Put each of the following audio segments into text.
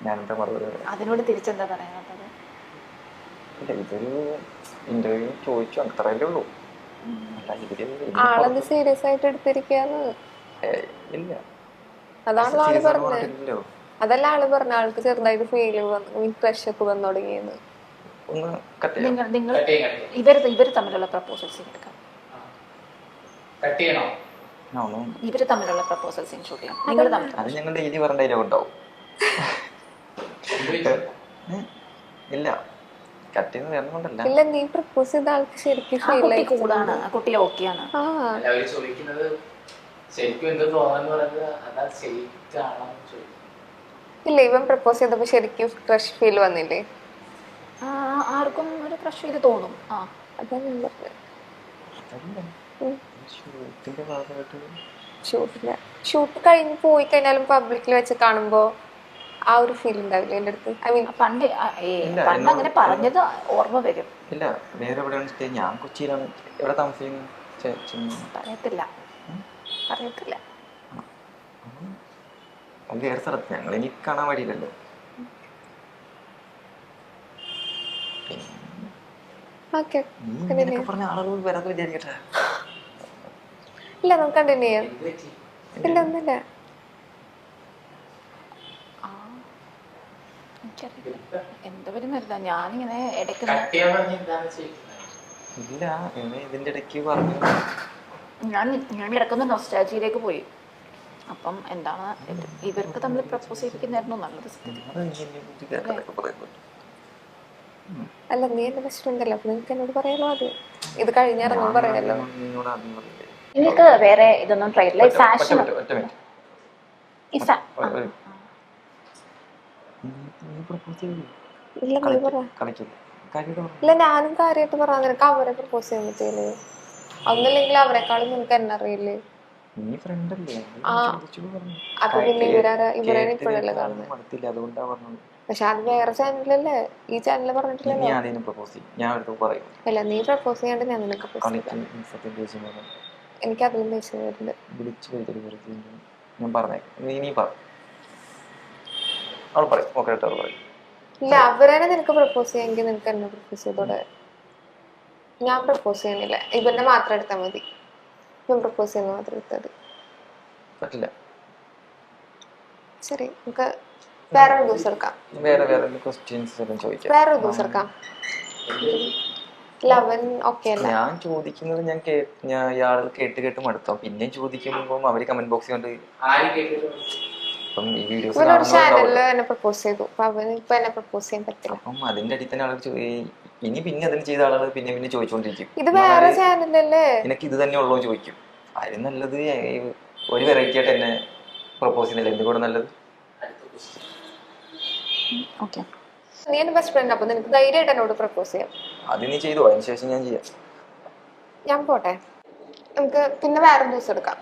ഞാനെന്താ മറുപടി പറയാം? അതിനോട് തിരിച്ചെന്താ പറയാനുള്ളത്? ഇല്ല, ഇതൊരു ഇന്റർവ്യൂ ചോദിച്ചു, അത്രയല്ലേ ഉള്ളൂ. ആളത് സീരിയസ് ആയിട്ട് എടുത്തിരിക്കാന്ന്. ഇല്ല, അതാണല്ലോ ആള് സീരിയസ് ആയിട്ട് പറഞ്ഞത്. പറഞ്ഞിട്ടില്ലല്ലോ. അതല്ല ആള് പറഞ്ഞ, ആൾക്ക് ചെറുതായിട്ട് ഫീൽ ക്രഷ് ഒക്കെ വന്നു തുടങ്ങിയെന്ന്. ഒന്ന് കട്ട് ചെയ്യാം. നിങ്ങൾ ഇവര് തമ്മിലുള്ള പ്രപ്പോസൽ സീൻ എടുക്കാം. ഇവര് തമ്മിലുള്ള പ്രപ്പോസൽ സീൻ ഷൂട്ട് ചെയ്യാം. നിങ്ങൾ തമ്മിൽ അത് ഞങ്ങൾ ഡെയിലി പറഞ്ഞ ഡയലോഗ് ഉണ്ടാവും. ഇല്ല, കട്ട് ചെയ്യുന്ന വേറെ കൊണ്ടല്ല. ഇല്ല, നീ പ്രപ്പോസ് ചെയ്ത ആൾക്ക് ശരിക്കും ഫീൽ ആയി. കൂടാണ്, ആ കുട്ടി ഓക്കെയാണ്. ഇല്ല, ഇവൻ പ്രപ്പോസ് ചെയ്തപ്പോ ശരിക്കും ക്രഷ് ഫീൽ വന്നില്ലേ? ആർക്കും ഒരു ക്രഷ് ചെയ്ത് തോന്നും. അതാ ഞാൻ പറഞ്ഞത്. ഷൂട്ട് കഴിഞ്ഞ് പോയി കഴിഞ്ഞാലും പബ്ലിക്കിൽ വെച്ച് കാണുമ്പോ ആ ഒരു ഫീൽ ഉണ്ടാവില്ല എന്റെ അടുത്ത്. ഐ മീൻ പണ്ട് അങ്ങനെ പറഞ്ഞത് ഓർമ്മ വരും. ഇല്ല, വേറെ എവിടെയാണ് സ്റ്റേ? ഞാൻ കൊച്ചിയിലാണ്. എവിടെ താമസിക്കുന്നത്? പറയത്തില്ല. വേറെ സ്ഥലത്ത്. ഞങ്ങൾ എനിക്ക് കാണാൻ വഴിയില്ലല്ലോ. പറഞ്ഞ ആളുകൾ വരാതെ വിചാരിക്കട്ടെ. ഇല്ല, നമുക്ക് കണ്ടിന്യൂ ചെയ്യാം. ഇല്ല, ഒന്നുമില്ല. എന്താ വരുന്നില്ല, ഞാനിങ്ങനെ ഇടയ്ക്ക് ഇല്ല, ഇതിന്റെ ഇടയ്ക്ക് പറഞ്ഞു. ഞാൻ ഇടയ്ക്കൊന്ന് നൊസ്റ്റാൾജിയിലേക്ക് പോയി. അപ്പം എന്താണ് ഇവർക്ക് തമ്മിൽ പ്രപ്പോസ് ചെയ്യിപ്പിക്കുന്നതായിരുന്നു നല്ലത്. അല്ല, നീ എന്റെ ബെസ്റ്റ് ഫ്രണ്ട് അല്ല, അപ്പൊ നിനക്ക് എന്നോട് പറയാലോ. അത് ഇത് കഴിഞ്ഞിറങ്ങും പറയാലോ. നിങ്ങൾക്ക് വേറെ ഇതൊന്നും ട്രൈ ചെയ്യില്ല. ഫാഷൻ ഇല്ല, ഞാനും കാര്യമായിട്ട് പറയാൻ നിനക്ക് അവരെ പ്രപ്പോസ് ചെയ്യാൻ പറ്റില്ലേ? ഒന്നില്ലെങ്കിൽ അവരെക്കാളും നിനക്ക് എന്നെ അറിയില്ലേ? അപ്പൊ പിന്നെ ഇവരെ ഇപ്പോഴല്ലേ കാണുന്നത്? പക്ഷെ അത് വേറെ ചാനലല്ലേ, ഈ ചാനലിൽ പറഞ്ഞിട്ടില്ലല്ലോ. അല്ല, നീ പ്രപ്പോസ് ചെയ്യാണ്ട് ഞാൻ നിനക്ക് എനിക്ക് അതിലും ദേഷ്യം വരുന്നുണ്ട്. ഇല്ല, അവരെ നിനക്ക് പ്രപ്പോസ് ചെയ്യാമെങ്കിൽ നിനക്ക് എന്നെ പ്രപ്പോസ് ചെയ്തോടെ. ഞാൻ പ്രപ്പോസ് ചെയ്യുന്നില്ല, ഇവന്റെ മാത്രം എടുത്താൽ മതി. ഞാൻ പ്രപ്പോസ് ചെയ്യുന്ന മാത്രം എടുത്താൽ മതി. ശരി, നമുക്ക് വേറൊരു ദിവസം എടുക്കാം. വേറൊരു ദിവസം എടുക്കാം. ലവൻ ഓക്കെ അല്ല? ഞാൻ ചോദിക്കുന്നത് ഞാൻ ഇയാൾ കേട്ട് മടുത്തോ. പിന്നെ ചോദിക്കുമ്പോ അവര് കമന്റ് ബോക്സ് കൊണ്ട് ഇവനൊരു ചാനലില് എന്നെ പ്രപ്പോസ് ചെയ്തു. അപ്പൊ അവന് ഇപ്പൊ എന്നെ പ്രപ്പോസ് ചെയ്യാൻ പറ്റില്ല. അപ്പം അതിന്റെ അടിയിൽ തന്നെ ആളുകൾ പിന്നെ അതിന് ചെയ്ത ആളുകൾ പിന്നെ ചോദിച്ചോണ്ടിരിക്കും. ഇത് വേറെ ചാനലല്ലേ, എനിക്ക് ഇത് തന്നെ ഉള്ളൂ ചോദിക്കും. അതിന് നല്ലത് ഒരു വെറൈറ്റി ആയിട്ട് എന്നെ പ്രപ്പോസ് ചെയ്യുന്നില്ല. എന്തുകൂടെ നല്ലത്. നീ എന്റെ ബെസ്റ്റ് ഫ്രണ്ട്, അപ്പൊ നിനക്ക് ധൈര്യമായിട്ട് എന്നോട് പ്രപ്പോസ് ചെയ്യാം. അത് നീ ചെയ്തോ, അതിന് ശേഷം ഞാൻ ചെയ്യാം. ഞാൻ പോട്ടെ, നമുക്ക് പിന്നെ വേറെ ദിവസം എടുക്കാം.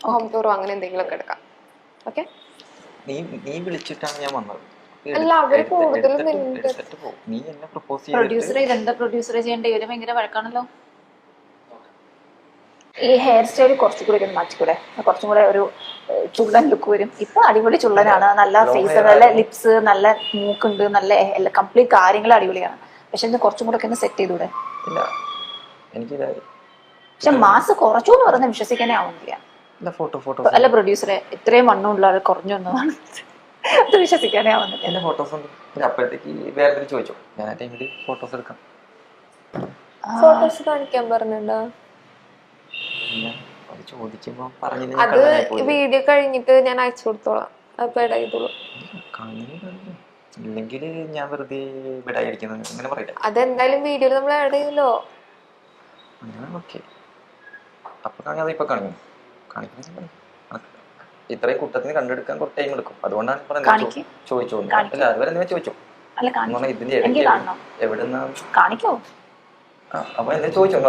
ഹോം ടൂറോ അങ്ങനെ എന്തെങ്കിലും ഒക്കെ എടുക്കാം. ഓക്കെ, നീ വിളിച്ചിട്ടാണ് ഞാൻ വന്നത്. അല്ല, അവര് കൂടുതലും നീ എന്നെ പ്രപ്പോസ് പ്രൊഡ്യൂസറെ ചെയ്യേണ്ട. ഇവര് ഭയങ്കര വഴക്കാണല്ലോ. ഈ ഹെയർ സ്റ്റൈൽ കുറച്ചുകൂടി ഒന്ന് മാറ്റിക്കൂടെ? കുറച്ചും കൂടെ ഒരു ചുള്ളൻ ലുക്ക് വരും. ഇപ്പൊ അടിപൊളി ചുള്ളനാണ്, നല്ല ഫേസ്, നല്ല ലിപ്സ്, നല്ല മൂക്കുണ്ട്, നല്ല കംപ്ലീറ്റ് കാര്യങ്ങൾ അടിപൊളിയാണ്. പക്ഷെ ഇത് കുറച്ചും കൂടെ ഒക്കെ ഒന്ന് സെറ്റ് ചെയ്തൂടെ? പക്ഷെ മാസ് കുറച്ചു എന്ന് പറയുന്നത് വിശ്വസിക്കാനേ ആവുന്നില്ല. അല്ല പ്രൊഡ്യൂസറെ, ഇത്രയും വണ്ണമുള്ള ആൾ കുറഞ്ഞു വന്നതാണ്, അത് വിശ്വസിക്കാനേ ആവുന്നില്ല. ഫോട്ടോസ് കാണിക്കാൻ പറഞ്ഞിട്ടുണ്ടോ? അത് വീഡിയോ കഴിഞ്ഞിട്ട് ഞാൻ അയച്ചു കൊടുത്തോളാം. അപ്പൊ ഇടയിത്തോളൂ. അതെന്തായാലും വീഡിയോയിൽ നമ്മൾ ആഡ് ചെയ്യല്ലോ. ഇത്രയും കൂട്ടത്തിന് കണ്ടെടുക്കാൻ കുറച്ച് ടൈം എടുക്കും. അതുകൊണ്ടാണ് ചോദിച്ചു. അതുവരെ നിങ്ങൾ ചോദിച്ചു എവിടെന്നാ കാണിക്കോ? അപ്പൊ എന്നെ ചോദിച്ചോ.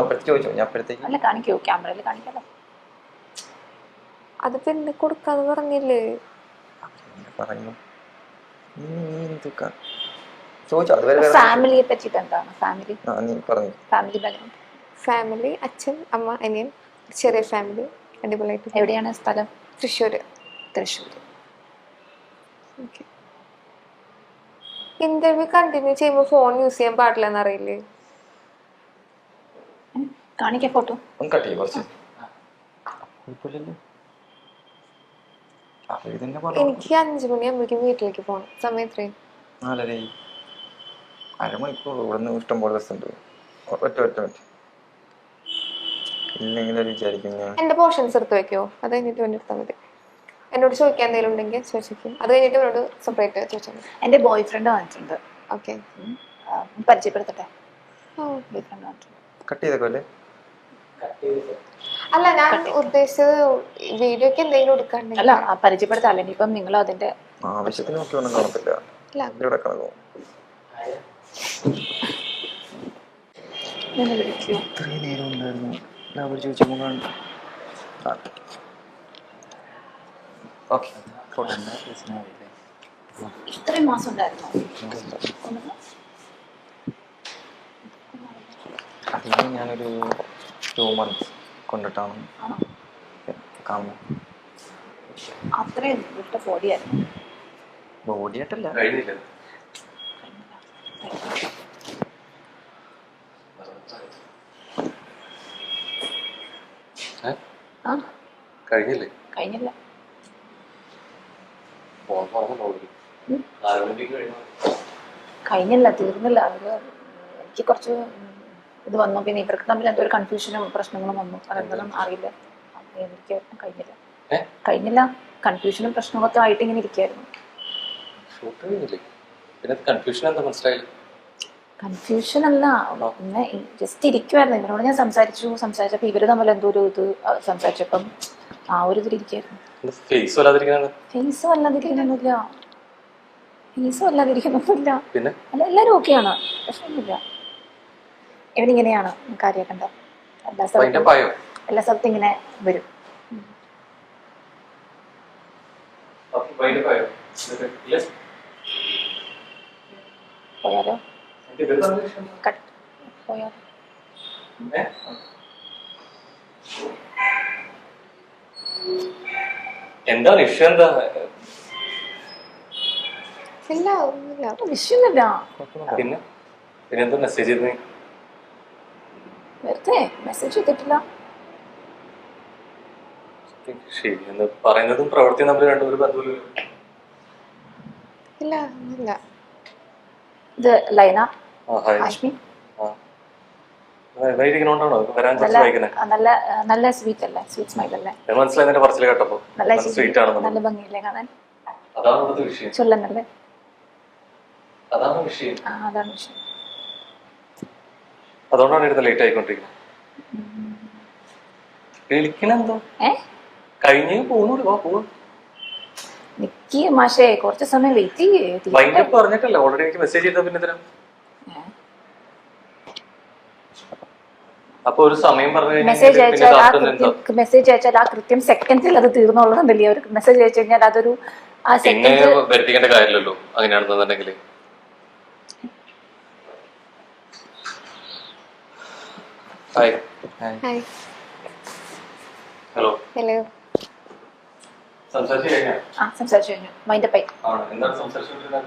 ഞാൻ അപ്പോഴത്തേക്ക് അല്ല കാണിക്കോ, ക്യാമറയിൽ കാണിക്കാലോ. അത് പിന്നെ കൊടുക്കാന്ന് പറഞ്ഞില്ലേ? പറഞ്ഞു. ഫാമിലിയെ പറ്റിട്ട് എന്താണ്? ഫാമിലി അച്ഛൻ, അമ്മ, അനിയൻ, ചെറിയ ഫാമിലി, അടിപൊളിയായിട്ട്. എവിടെയാണ് സ്ഥലം? Thrissur. Thrissur. Okay. Interview continue ചെയ്യുമ്പോ ഫോൺ യൂസ് ചെയ്യാൻ പാടില്ലെന്ന് അറിയില്ലേ? കാണിക്കാൻ ഫോട്ടോ ഒന്ന് കട്ട് ചെയ്യും കുറച്ച്. കുഴപ്പമില്ലല്ലോ. അവര് തന്നെ പറഞ്ഞു. എനിക്ക് 5 മണിയാകുമ്പോഴേക്കും വീട്ടിലേക്ക് പോകണം. സമയം എത്രയും 4:30. അരമണിക്കൂർ ഇവിടുന്ന് ഇഷ്ടം പോലെ ബസ് ഉണ്ട്. ഒറ്റ ഇല്ലെങ്കിൽ അത് വിചാരിക്കും ഞാൻ. എന്റെ പോർഷൻസ് എടുത്ത് വെക്കോ? അത് കഴിഞ്ഞിട്ട് വേണ്ടി എടുത്താൽ മതി. എന്നോട് ചോദിക്കാൻ എന്തെങ്കിലും ഉണ്ടെങ്കിൽ ചോദിക്കും. അത് കഴിഞ്ഞിട്ട് എന്നോട് സെപ്പറേറ്റ് ചോദിച്ചാൽ മതി. എന്റെ ബോയ് ഫ്രണ്ട് വന്നിട്ടുണ്ട്. ഓക്കെ, പരിചയപ്പെടുത്തട്ടെ. ബോയ് ഫ്രണ്ട് വന്നിട്ടുണ്ട്. കട്ട് ചെയ്തേക്കോ അല്ലേ? അല്ല, ഞാൻ ഉദ്ദേശിച്ചത് വീഡിയോക്ക് എന്തെങ്കിലും എടുക്കാണ്ടെങ്കിൽ. അല്ല, പരിചയപ്പെടുത്താല്ലേ. ഇനിയിപ്പം നിങ്ങൾ അതിന്റെ ആവശ്യത്തിന് നോക്കി ഒന്നും കാണത്തില്ല. ഇവിടെ കിടക്കും. ഇത്രയും നേരം ഉണ്ടായിരുന്നു. അവർ ചോദിച്ചപ്പോൾ ഓക്കെ. ഇത്രയും മാസം ഉണ്ടായിരുന്നു. അതിന് ഞാനൊരു 2 months കൊണ്ടിട്ടാണ് കാണുന്നത്. അത്രയും വിട്ട ബോഡിയായിരുന്നു. ബോഡിയായിട്ടല്ല, കഴിഞ്ഞില്ല. ആ കഴിഞ്ഞില്ലേ? കഴിഞ്ഞില്ല. കഴിഞ്ഞില്ല, തീർന്നില്ല. അവര് എനിക്ക് കുറച്ച് ഇത് വന്നു. പിന്നെ ഇവർക്ക് തമ്മിൽ എന്തോ ഒരു കൺഫ്യൂഷനും പ്രശ്നങ്ങളും വന്നു. അതെന്താണെന്ന് അറിയില്ല. എനിക്ക് കഴിഞ്ഞില്ല. കൺഫ്യൂഷനും പ്രശ്നങ്ങളൊക്കെ ആയിട്ട് ഇങ്ങനെ ഇരിക്കായിരുന്നു. കൺഫ്യൂഷൻ അല്ല, പിന്നെ ജസ്റ്റ് ഇരിക്കുവായിരുന്നു. ഇവരോട് ഞാൻ സംസാരിച്ചപ്പോ ഇവര് തമ്മിൽ എന്തോ ഒരു ഇത് സംസാരിച്ചപ്പം ആ ഒരു ഇതിലിരിക്കായിരുന്നു. ഫേസും അല്ലാതിരിക്കുന്നൊന്നുമില്ല. അല്ല, എല്ലാരും ഓക്കെയാണ്, പ്രശ്നമൊന്നുമില്ല. ഇവനിങ്ങനെയാണ് കാര്യമാക്കണ്ട. എല്ലാ സ്ഥലത്തും ഇങ്ങനെ വരും. പോയാലോ? പോയാലോ? എന്താണ് ഇഷ്യൂ? എന്താ ഇല്ല, ഒന്നുമില്ല. വിഷയൊന്നുമില്ല. പിന്നെ പിന്നെന്താ മെസ്സേജ് ചെയ്തേ? വെറുതെ മെസ്സേജ് ചെയ്തിട്ടില്ല. ശരി, എന്ന് പറയുന്നതും പ്രവൃത്തിയും തമ്മിൽ രണ്ടുപേരും ബന്ധമില്ല. ഇല്ല, ഒന്നുമില്ല. ഇത് ലൈന, ആഷ്മി. നല്ല സ്വീറ്റ് അല്ലേ? സ്വീറ്റ് സ്മൈൽ അല്ലേ? മനസ്സിലായി പറച്ചിൽ കേട്ടപ്പോ. നല്ല ഭംഗിയില്ലേ കാണാൻ? ചൊല്ലന്നല്ലേ? അതാണ് വിഷയം. അതാണ് വിഷയം. അതുകൊണ്ടാണ് ഇരുന്ന് ലേറ്റ് ആയിക്കൊണ്ടിരിക്കുന്നത്. വിളിക്കണെന്തോ കഴിഞ്ഞ് പോകുന്നു. നിക്ക് മാഷേ, കുറച്ച് സമയം വെയിറ്റ് ചെയ്യേ. പറഞ്ഞിട്ടല്ലേ ഓൾറെഡി എനിക്ക് മെസ്സേജ് ചെയ്ത. പിന്നെ എന്തിനാ അപ്പൊ ഒരു സമയം പറഞ്ഞു? മെസ്സേജ് അയച്ചാൽ ആ കൃത്യം സെക്കൻഡിൽ അത് തീർന്നുള്ളതല്ലേ? ഒരു മെസ്സേജ് അയച്ചു കഴിഞ്ഞാൽ അതൊരു വരുത്തിക്കേണ്ട കാര്യമില്ലല്ലോ അങ്ങനെയാണെന്നുണ്ടെങ്കിൽ. ഹലോ, സംസാരിച്ചു കഴിഞ്ഞു. മൈൻഡപ്പ് ആയി. എന്താണ് സംസാരിച്ചോണ്ടിരുന്നത്?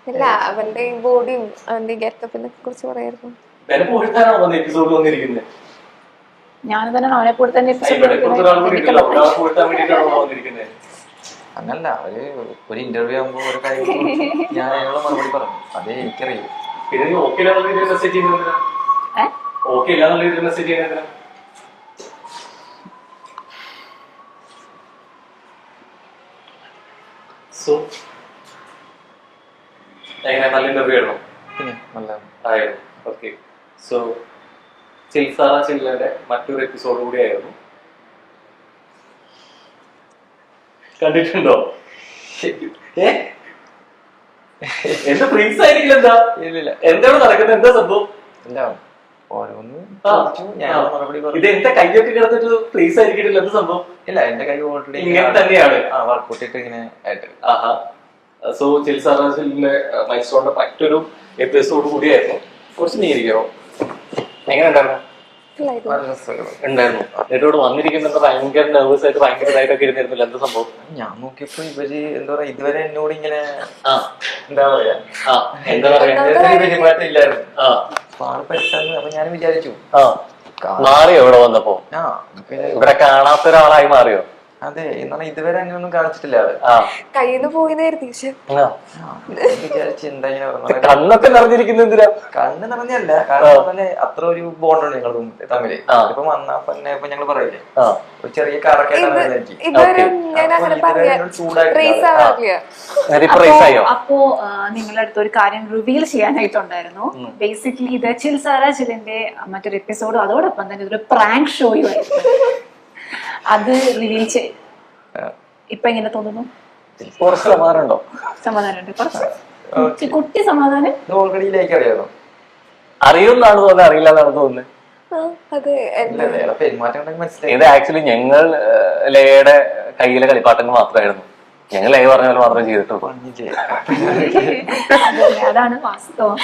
ഇല്ല, അവന്റെ ബോഡിയും അവന്റെ ഗെറ്റപ്പിനെ കുറിച്ച് പറയായിരുന്നു. ഞാൻ തന്നെ അവനെ കൂടെ തന്നെ അങ്ങനല്ല. ഒരു ഇന്റർവ്യൂ ആകുമ്പോ ഒരു കാര്യം ഞാൻ അയാളെ മറുപടി പറഞ്ഞു. അതേ എനിക്കറിയൂ. നല്ല ഇന്റർവ്യൂ ആയിരുന്നു. പിന്നെ നല്ല ആയിരുന്നു. ഓക്കെ. സോ ചിൽസാറ ചില്ലയുടെ മറ്റൊരു എപ്പിസോഡ് കൂടി ആയിരുന്നു. കണ്ടിട്ടുണ്ടോ? എന്താ ഫ്രീസ് ആയിരിക്കില്ല? എന്താ എന്താണ് നടക്കുന്നത്? എന്താ സംഭവം? ഇത് എന്റെ കൈയൊക്കെ കിടന്നിട്ട് ഫ്രീസ് ആയിരിക്കില്ല. എന്താ സംഭവം? ഇല്ല, എന്റെ കൈ ഓൾറെഡി ഇങ്ങനെ തന്നെയാണ് വർക്കൂട്ടിട്ട് ഇങ്ങനെ ആയിട്ട്. ആഹാ. സോ ചിൽസാറിന്റെ മൈൽസ്റ്റോണിന്റെ മറ്റൊരു എപ്പിസോഡ് കൂടിയായിരുന്നു. കുറച്ച് നീരിക്കോ? എങ്ങനെ ഉണ്ടായിരുന്നു? നല്ല രസമായിരുന്നു. ഉണ്ടായിരുന്നു. എന്നിട്ട് ഇവിടെ വന്നിരിക്കുന്നത് ഭയങ്കര നെർവസ് ആയിട്ട് ഭയങ്കര ഇതായിട്ടൊക്കെ ഇരുന്നിരുന്നില്ല. എന്താ സംഭവം? ഞാൻ നോക്കിയപ്പോ ഇവര് എന്താ പറയാ ഇതുവരെ എന്നോട് ഇങ്ങനെ ആ എന്താ പറയാ ആ എന്താ പറയാ പെരുമാറ്റമില്ലായിരുന്നു. ആ അപ്പൊ ആള് പെട്ടെന്ന് അപ്പൊ ഞാൻ വിചാരിച്ചു ആ മാറിയോ ഇവിടെ വന്നപ്പോ? ആ പിന്നെ ഇവിടെ കാണാത്ത ഒരാളായി മാറിയോ? അതെ എന്നാണ് ഇതുവരെ അങ്ങനെയൊന്നും കാണിച്ചിട്ടില്ല ആള്. ആ കയ്യിന്ന് പോയിന്നായിരുന്നു പക്ഷെ ആ. വിചാരിച്ച് എന്താ ഇങ്ങനെ പറഞ്ഞത്. കണ്ണൊക്കെ നിറഞ്ഞിരിക്കുന്ന എന്തിനാ? കണ്ണ് നിറഞ്ഞല്ല കാരണം തന്നെ അത്ര ഒരു ബോണ്ടാണ് ഞങ്ങൾ തമ്മില്. ആ. ഇപ്പൊ വന്നാ പിന്നെ ഇപ്പൊ ഞങ്ങള് പറയില്ലേ ആ ഒരു ചെറിയ കറക്കായിട്ടാണ് എനിക്ക്. ഇതുവരെ ഞാൻ അങ്ങനെ പറയാ റേസ് ആവാറില്ല. ഇപ്പൊ റേസ് ആയോ? അപ്പോ നിങ്ങളുടെ അടുത്ത് ഒരു കാര്യം റിവീൽ ചെയ്യാനായിട്ടുണ്ടായിരുന്നു. ബേസിക്കലി ഇത് ചിൽ സാര ചിലിന്റെ മറ്റൊരു എപ്പിസോഡും അതോടൊപ്പം തന്നെ ഇതൊരു പ്രാങ്ക് ഷോയും ആയിരുന്നു. അത് റിവീൽ ചെയ്യും. ഇപ്പൊ എങ്ങനെ തോന്നുന്നു? കുറച്ച് സമാധാനമുണ്ടോ? സമാധാനമുണ്ട് കുറച്ച് കുട്ടി സമാധാനം. ഇത് ഓൾറെഡി ലേക്ക് അറിയാമോ? അറിയുമെന്നാണ് തോന്നുന്നത്, അറിയില്ല എന്നാണ് തോന്നുന്നത്. അതെ ഇല്ല വേറെ പെരുമാറ്റം ഉണ്ടെങ്കിൽ മനസ്സിലായി. ഇത് ആക്ച്വലി ഞങ്ങൾ ലയയുടെ കയ്യിലെ കളിപ്പാട്ടങ്ങൾ മാത്രമായിരുന്നു. ഞങ്ങൾ ലയ പറഞ്ഞ പോലെ മാത്രമേ ചെയ്തിട്ടുള്ളൂ. പണിയില്ലേ? അതാണ് വാസ്തവം.